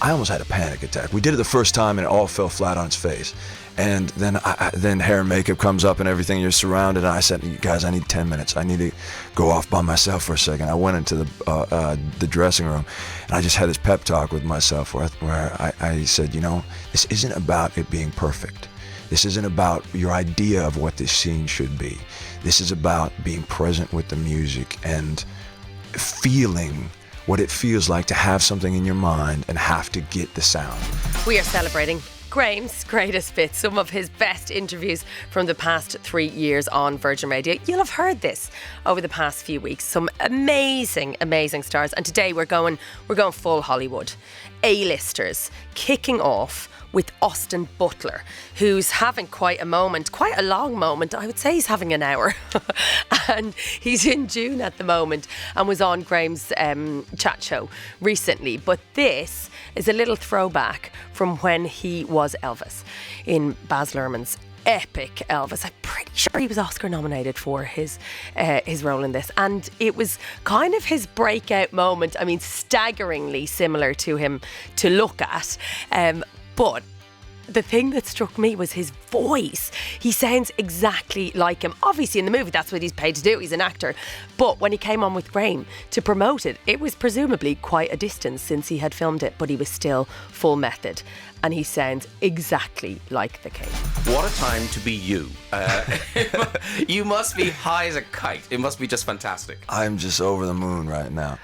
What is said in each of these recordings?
I almost had a panic attack. We did it the first time and it all fell flat on its face. And then then hair and makeup comes up and everything, you're surrounded, and I said, guys, I need 10 minutes. I need to go off by myself for a second. I went into the dressing room, and I just had this pep talk with myself where I said, this isn't about it being perfect. This isn't about your idea of what this scene should be. This is about being present with the music and feeling what it feels like to have something in your mind and have to get the sound. We are celebrating Graham's greatest bits, some of his best interviews from the past 3 years on Virgin Radio. You'll have heard this over the past few weeks. Some amazing, amazing stars. And today we're going full Hollywood. A-listers, kicking off with Austin Butler, who's having quite a long moment. I would say he's having an hour. And he's in Dune at the moment and was on Graham's chat show recently. But this is a little throwback from when he was Elvis in Baz Luhrmann's epic Elvis. I'm pretty sure he was Oscar nominated for his role in this, and it was kind of his breakout moment. I mean, staggeringly similar to him to look at, but the thing that struck me was his voice. He sounds exactly like him. Obviously in the movie that's what he's paid to do, he's an actor, but when he came on with Graham to promote it, it was presumably quite a distance since he had filmed it, but he was still full method, and he sounds exactly like the king. What a time to be you. You must be high as a kite. It must be just fantastic. I'm just over the moon right now.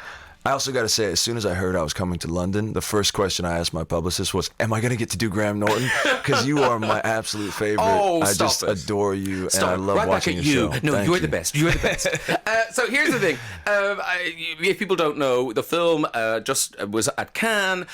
I also got to say, as soon as I heard I was coming to London, the first question I asked my publicist was, am I going to get to do Graham Norton? Because you are my absolute favorite. I just adore you, and I love watching your show. No, you're the best. You're the best. So here's the thing. If people don't know, the film just was at Cannes.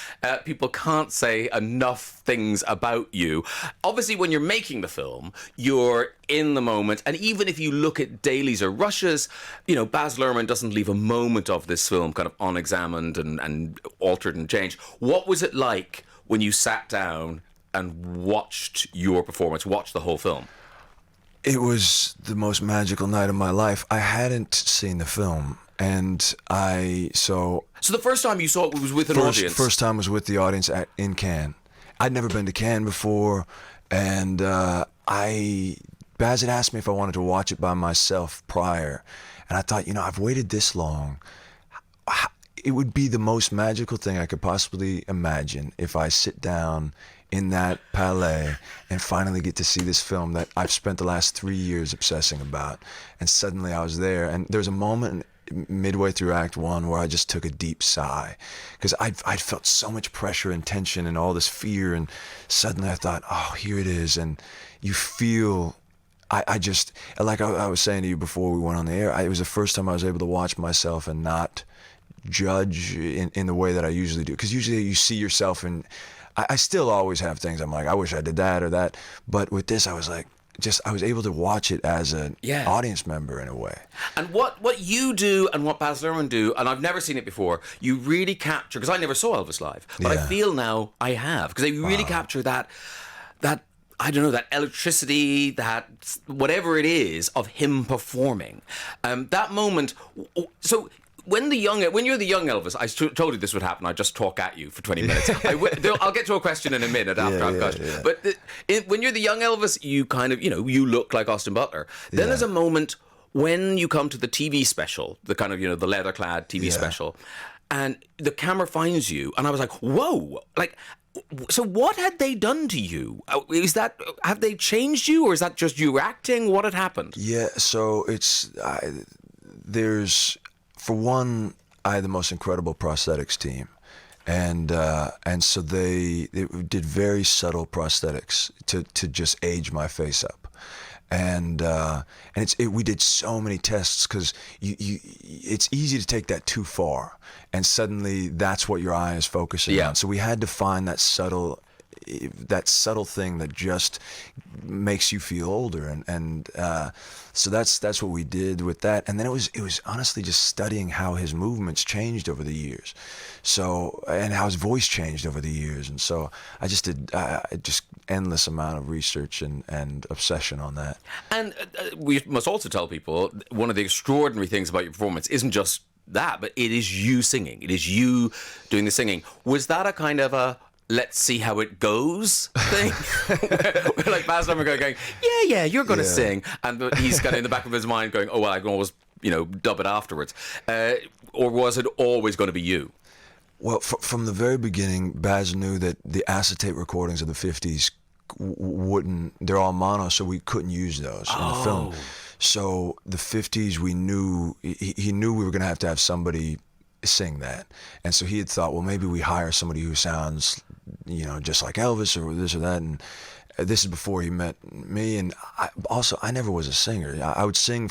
People can't say enough things about you. Obviously, when you're making the film, you're in the moment. And even if you look at dailies or rushes, Baz Luhrmann doesn't leave a moment of this film kind of unexamined and altered and changed. What was it like when you sat down and watched your performance, watched the whole film? It was the most magical night of my life. I hadn't seen the film, and So the first time you saw it was with an audience? First time was with the audience in Cannes. I'd never been to Cannes before, and Baz had asked me if I wanted to watch it by myself prior, and I thought, I've waited this long. It would be the most magical thing I could possibly imagine if I sit down in that palais and finally get to see this film that I've spent the last 3 years obsessing about. And suddenly I was there, and there was a moment midway through Act 1 where I just took a deep sigh, because I'd felt so much pressure and tension and all this fear, and suddenly I thought, oh, here it is. And you feel... I just, like I was saying to you before we went on the air, it was the first time I was able to watch myself and not judge in the way that I usually do. Because usually you see yourself, and I still always have things I'm like, I wish I did that or that. But with this, I was like, I was able to watch it as an audience member in a way. And what you do and what Baz Luhrmann do, and I've never seen it before, you really capture, because I never saw Elvis live, but I feel now I have, because they really capture that I don't know, that electricity, that whatever it is of him performing. That moment. So when you're the young Elvis, I told you this would happen. I just talk at you for 20 minutes. I'll get to a question in a minute after I've got you. But when you're the young Elvis, you kind of, you look like Austin Butler. Then there's a moment when you come to the TV special, the kind of, the leather-clad TV special, and the camera finds you, and I was like, whoa, like... So what had they done to you? Have they changed you, or is that just you acting? What had happened? Yeah, so there's, for one, I had the most incredible prosthetics team, and so they did very subtle prosthetics to just age my face up. And we did so many tests, because it's easy to take that too far, and suddenly that's what your eye is focusing on. So we had to find that subtle thing that just makes you feel older, and so that's what we did with that. And then it was honestly just studying how his movements changed over the years, and how his voice changed over the years. And so I just did just endless amount of research and obsession on that. And we must also tell people, one of the extraordinary things about your performance isn't just that, but it is you singing. It is you doing the singing. Was that a kind of a let's see how it goes thing? where like Baz Luhrmann going, yeah, you're going to sing. And he's kind of in the back of his mind going, oh, well, I can always, dub it afterwards. Or was it always going to be you? Well, from the very beginning, Baz knew that the acetate recordings of the 50s they're all mono, so we couldn't use those in the film. So the 50s, we knew, he knew we were going to have somebody sing that. And so he had thought, well, maybe we hire somebody who sounds, just like Elvis or this or that. And this is before he met me. And I never was a singer. I would sing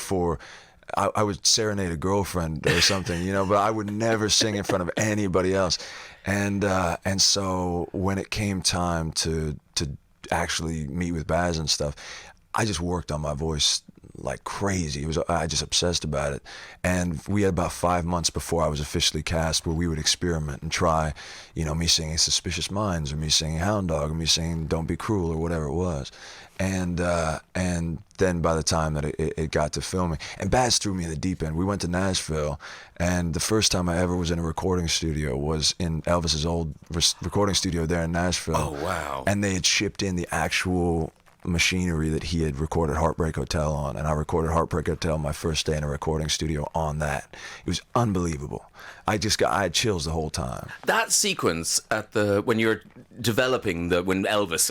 I would serenade a girlfriend or something, but I would never sing in front of anybody else. And so when it came time to actually meet with Baz and stuff, I just worked on my voice like crazy. I just obsessed about it. And we had about 5 months before I was officially cast where we would experiment and try, me singing Suspicious Minds or me singing Hound Dog or me singing Don't Be Cruel or whatever it was. And then by the time that it got to filming, and Baz threw me in the deep end. We went to Nashville, and the first time I ever was in a recording studio was in Elvis's old recording studio there in Nashville. Oh, wow. And they had shipped in the actual machinery that he had recorded Heartbreak Hotel on, and I recorded Heartbreak Hotel my first day in a recording studio on that. It was unbelievable. I had chills the whole time. That sequence when you're developing when Elvis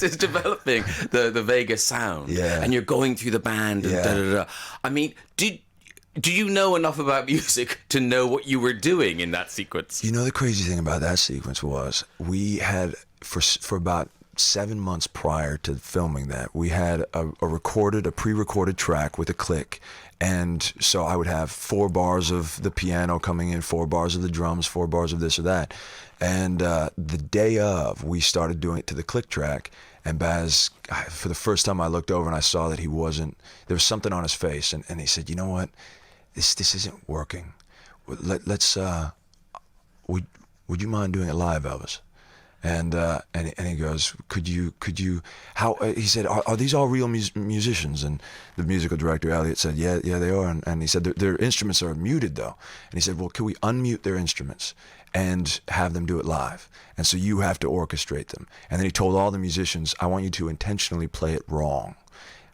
is developing the Vegas sound, and you're going through the band and da. I mean, do you know enough about music to know what you were doing in that sequence? The crazy thing about that sequence was we had for about 7 months prior to filming that, we had a pre-recorded track with a click. And so I would have 4 bars of the piano coming in, 4 bars of the drums, 4 bars of this or that. And the day of, we started doing it to the click track. And Baz, for the first time I looked over and I saw that there was something on his face. And he said, you know what, this isn't working. Let's, would you mind doing it live, Elvis? And he goes, could you he said, are these all real musicians? And the musical director Elliot said, yeah they are. And he said their instruments are muted though. And he said, well, can we unmute their instruments and have them do it live? And so you have to orchestrate them. And then he told all the musicians, I want you to intentionally play it wrong.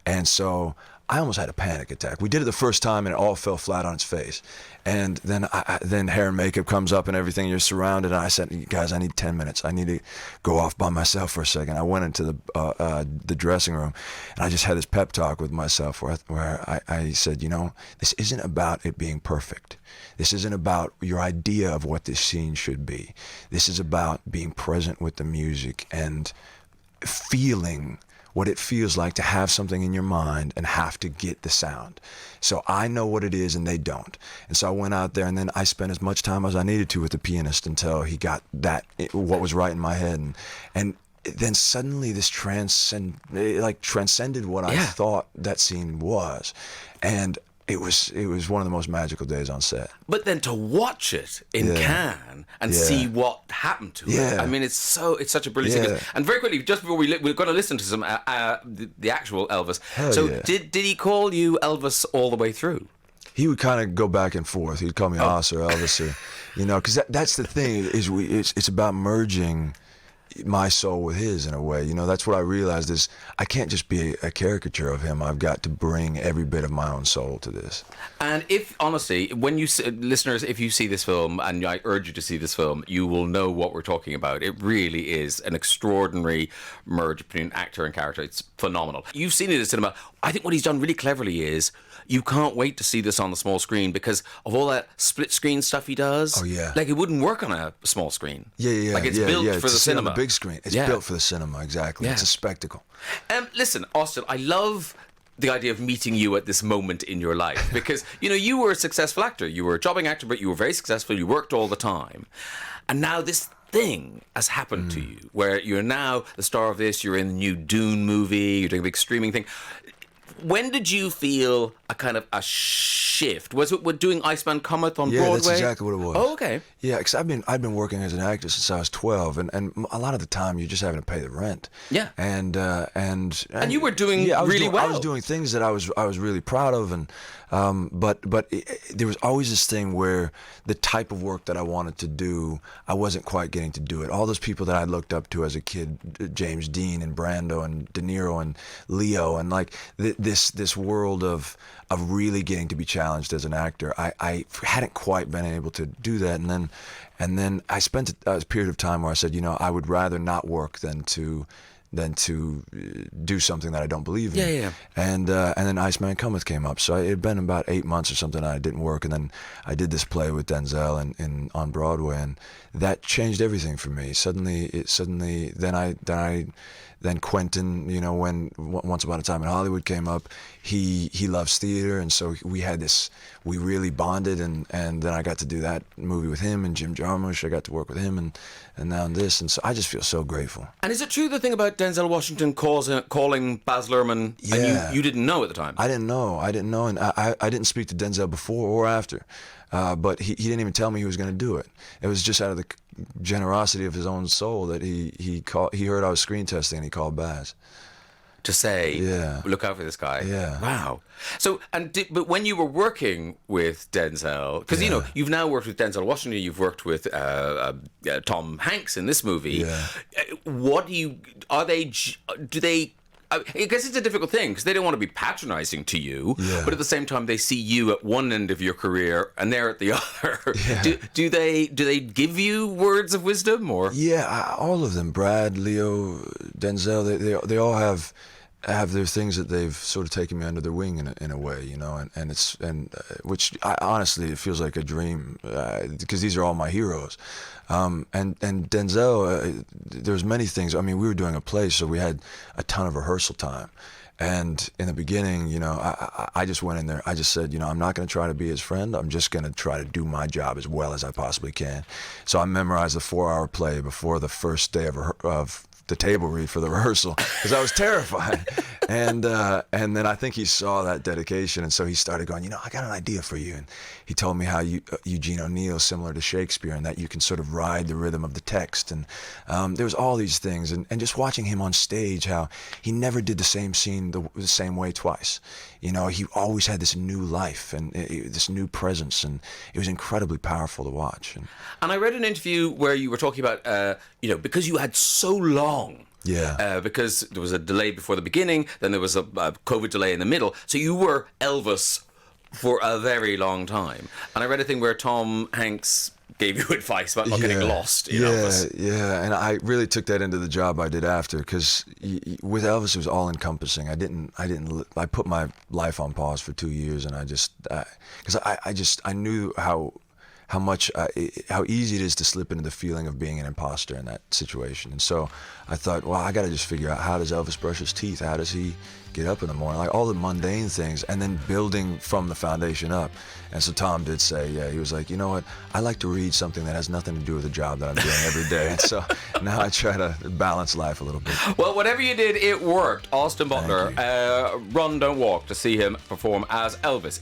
And so I almost had a panic attack. We did it the first time and it all fell flat on its face. And then then hair and makeup comes up and everything. You're surrounded. And I said, guys, I need 10 minutes. I need to go off by myself for a second. I went into the dressing room and I just had this pep talk with myself where I said, this isn't about it being perfect. This isn't about your idea of what this scene should be. This is about being present with the music and feeling what it feels like to have something in your mind and have to get the sound. So I know what it is and they don't. And so I went out there and then I spent as much time as I needed to with the pianist until he got what was right in my head. And then suddenly this transcended what I thought that scene was. And it was one of the most magical days on set. But then to watch it in Cannes and see what happened to it, I mean, it's such a brilliant sequence. And very quickly, just before we're going to listen to some the actual Elvis. Did he call you Elvis all the way through? He would kind of go back and forth. He'd call me Os or Elvis, or because that's the thing is it's about merging my soul with his in a way. That's what I realized is I can't just be a caricature of him. I've got to bring every bit of my own soul to this. And if honestly, when you listeners, if you see this film, and I urge you to see this film, you will know what we're talking about. It really is an extraordinary merge between actor and character. It's phenomenal. You've seen it in cinema. I think what he's done really cleverly is you can't wait to see this on the small screen because of all that split screen stuff he does. Oh yeah, like it wouldn't work on a small screen. Yeah. Like it's built for the cinema. Big screen. It's built for the cinema. Exactly. Yeah. It's a spectacle. Listen, Austin, I love the idea of meeting you at this moment in your life because you were a successful actor. You were a jobbing actor, but you were very successful. You worked all the time, and now this thing has happened to you where you're now the star of this. You're in the new Dune movie. You're doing a big streaming thing. when did you feel a kind of a shift? Was it with doing Iceman Cometh on Broadway? Yeah, that's exactly what it was. Oh, okay. Yeah, because I've been working as an actor since I was 12, and a lot of the time you're just having to pay the rent. Yeah. And you were doing really well. I was doing things that I was really proud of, and but there was always this thing where the type of work that I wanted to do, I wasn't quite getting to do it. All those people that I looked up to as a kid, James Dean and Brando and De Niro and Leo, and like this world of really getting to be challenged as an actor, I hadn't quite been able to do that, and then I spent a period of time where I said, you know, I would rather not work than to do something that I don't believe in. Yeah. And then Iceman Cometh came up. So it had been about 8 months or something I didn't work, and then I did this play with Denzel on Broadway, and that changed everything for me. Then Quentin, you know, when Once Upon a Time in Hollywood came up, he loves theater, and so we really bonded, and then I got to do that movie with him, and Jim Jarmusch, I got to work with him, and now in this, and so I just feel so grateful. And is it true the thing about Denzel Washington calling Baz Luhrmann, Yeah. and you didn't know at the time? I didn't know, and I didn't speak to Denzel before or after, but he didn't even tell me he was going to do it. It was just out of the generosity of his own soul that he heard I was screen testing, and he called Baz to say, yeah, look out for this guy. Yeah. Wow. So, but when you were working with Denzel, because you know you've now worked with Denzel Washington, you've worked with Tom Hanks in this movie. Yeah. Do they? I guess it's a difficult thing because they don't want to be patronizing to you, but at the same time they see you at one end of your career and they're at the other. Yeah. Do they give you words of wisdom or? Yeah, all of them. Brad, Leo, Denzel, they all have their things that they've sort of taken me under their wing in a way, you know, and which honestly it feels like a dream because these are all my heroes. And Denzel, there's many things. I mean, we were doing a play, so we had a ton of rehearsal time. And in the beginning, you know, I just went in there. I just said, you know, I'm not going to try to be his friend. I'm just going to try to do my job as well as I possibly can. So I memorized the 4-hour play before the first day of the table read for the rehearsal because I was terrified. And then I think he saw that dedication, and so he started going, you know, I got an idea for you. And he told me how Eugene O'Neill is similar to Shakespeare, and that you can sort of ride the rhythm of the text. And there was all these things, and just watching him on stage, how he never did the same scene the same way twice. You know, he always had this new life and this new presence, and it was incredibly powerful to watch. And I read an interview where you were talking about, you know, because you had so long. Yeah. Because there was a delay before the beginning, then there was a COVID delay in the middle. So you were Elvis for a very long time. And I read a thing where Tom Hanks gave you advice about not getting lost in Elvis. Yeah, and I really took that into the job I did after, because with Elvis it was all encompassing. I put my life on pause for 2 years, and I knew how easy it is to slip into the feeling of being an imposter in that situation. And so I thought, well, I got to just figure out, how does Elvis brush his teeth? How does he get up in the morning? Like all the mundane things, and then building from the foundation up. And so Tom did say, he was like, you know what? I like to read something that has nothing to do with the job that I'm doing every day. And so now I try to balance life a little bit. Well, whatever you did, it worked. Austin Butler, Run, Don't Walk, to see him perform as Elvis.